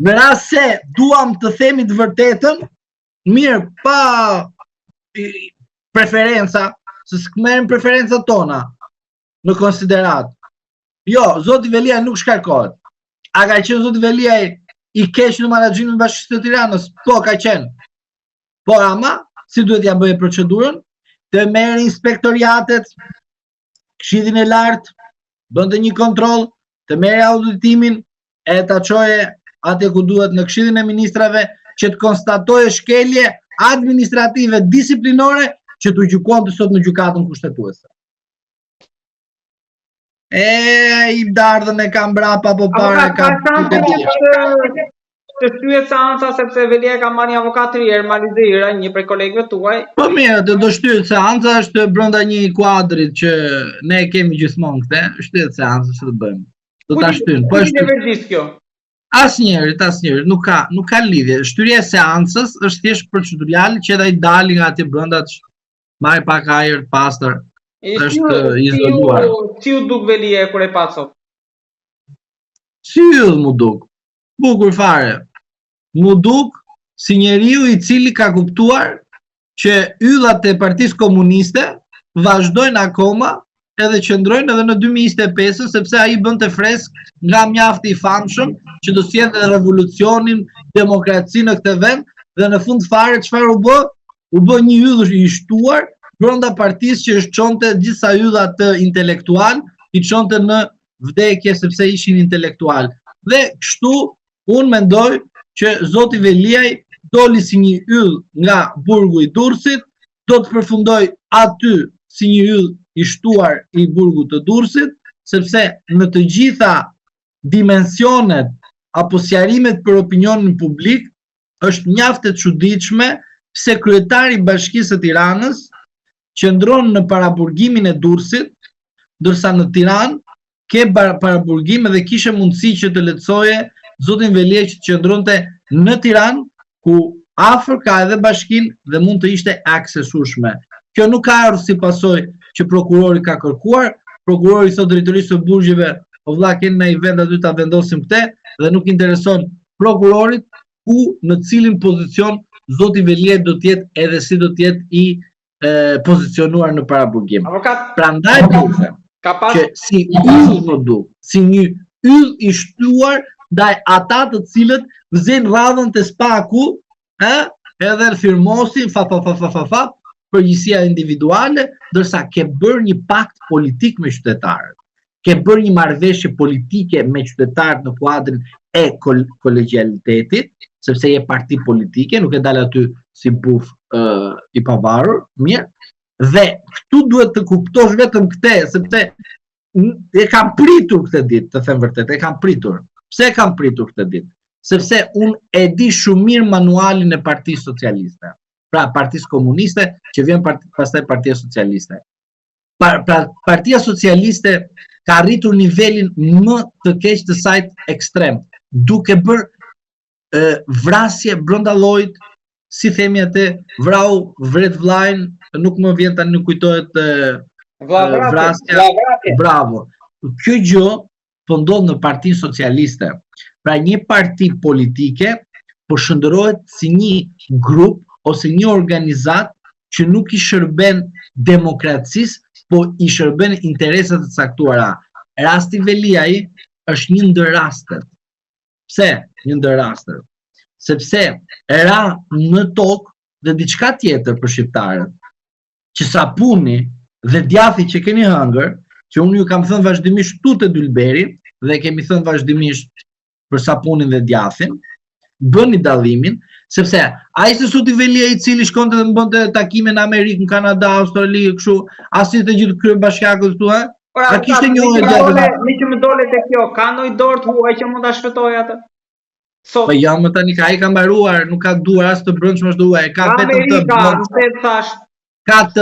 Në rast se duam të themi të vërtetën, mirë, pa preferenca, se s'merrem preferencat tona në konsiderat. Jo, zoti Veliaj nuk shkarkohet. A ka qenë zoti Veliaj i keq në menaxhimin e Bashkisë së Tiranës? Po, ka qenë. Por ama, si duhet ja bëjë procedurën? Të merë inspektoriatet, Këshillin e lartë, bënte një kontroll, të merë auditimin, e ta çoje atë ku duhet në Këshillin e Ministrave, që të konstatoje shkelje administrative disiplinore që të gjykon sot në gjykatën kushtetuese. I dardhën e kam brapa po pare kam të shtyhet seanca sepse Velia ka marrë një avokat të ri, Ermal Zeira, një prej kolegëve tuaj. Po mirë, do shtyhet seanca, është brenda një kuadrit që ne kemi gjithmonë këtë, shtyhet seanca që të bëjmë. Do ta shtyn. Po është verdis kjo. Asnjëri, nuk ka lidhje. Shtyrja e seancës është thjesht procedurale që ai dali nga aty brenda të marrë pak ajër të pastër. Është izoluar. Si u duk Velia kur e pa sot? Si mu duk? Bukur fare. Mu duk si njeriu i cili ka kuptuar që yllat e Partisë Komuniste vazhdojnë akoma edhe qëndrojnë edhe në 2025, sepse ai bënte fresk nga mjafti i famshëm që do sjellë revolucionin, demokracinë në këtë vend, dhe në fund fare çfarë u bë? U bë një yll i shtuar brenda partisë që çonte gjithsa yllat të intelektual, i çonte në vdekje sepse ishin intelektual. Dhe kështu unë mendoj që zoti Veliaj doli si një yll nga burgu i Durrësit, do të përfundoj aty si një yll i shtuar i burgut të Durrësit, sepse në të gjitha dimensionet apo sqarimet për opinionin publik është mjaft e çuditshme se kryetari i Bashkisë së Tiranës qëndron në paraburgimin e Durrësit, ndërsa në Tiranë ke paraburgim dhe kishe mundësi që të lehtësoje zotin Veliaj që qëndronte në Tiranë, ku afër ka edhe bashkinë dhe mund të ishte aksesueshme. Kjo nuk ka ardhur si pasojë që prokurori ka kërkuar, prokurori thotë drejtorisë së burgjeve, o vëlla keni në një vend aty ta vendosim këtë dhe nuk intereson prokurorit ku në cilin pozicion zoti Veliaj do të jetë edhe si do të jetë i pozicionuar në paraburgim. Prandaj që si yll më duk, si një yll i shtuar ndaj ata të cilët vëzin radhën të spaku, edhe firmosin përgjegjësia individuale, ndërsa ke bërë një pakt politik me qytetarët. Ke bërë një marrëveshje politike me qytetarët në kuadrin e kolegjialitetit, sepse je parti politike, nuk e dal aty si buf i pavarur, mirë. Dhe këtu duhet të kuptosh vetëm këtë, sepse e kam pritur këtë ditë, të them vërtet, e kam pritur. Pse e kam pritur këtë ditë? Sepse unë e di shumë mirë manualin e Partisë Socialiste. Pra Partisë Komuniste që vjen pastaj Partia Socialiste. Partia Socialiste ka arritur nivelin më të keq të saj ekstrem, duke bërë vrasje brenda llojit, si themi atë, vrau vret vllajën, nuk më vjen tani, nuk kujtohet vrasja. Bravo. Kjo gjë po ndodh në Partinë Socialiste. Pra një parti politike po shndërrohet si një grup ose një organizat që nuk i shërben demokracisë, po i shërben interesat të caktuara. Rasti Veliaj është një ndër rastet. Pse një ndër rastet? Sepse era në tokë dhe diçka tjetër për shqiptarët, që sapuni dhe djathi që keni hëngër, që unë ju kam thënë vazhdimisht tutë Dylberi dhe kemi thënë vazhdimisht për sapunin dhe djathin, bëni dallimin, sepse ai se zoti Veliaj i cili shkonte dhe bënte takime në Amerikë, në Kanada, Australi, kështu, asi të gjithë kryebashkiakët këtu, a kishte një me që më dole te kjo, ka ndonjë dorë të huaj që mund ta shpëtojë atë? Po jam më tani ai ka mbaruar, nuk ka duar as të brendshme as të huaj, ka vetëm të Amerika, thash. Ka të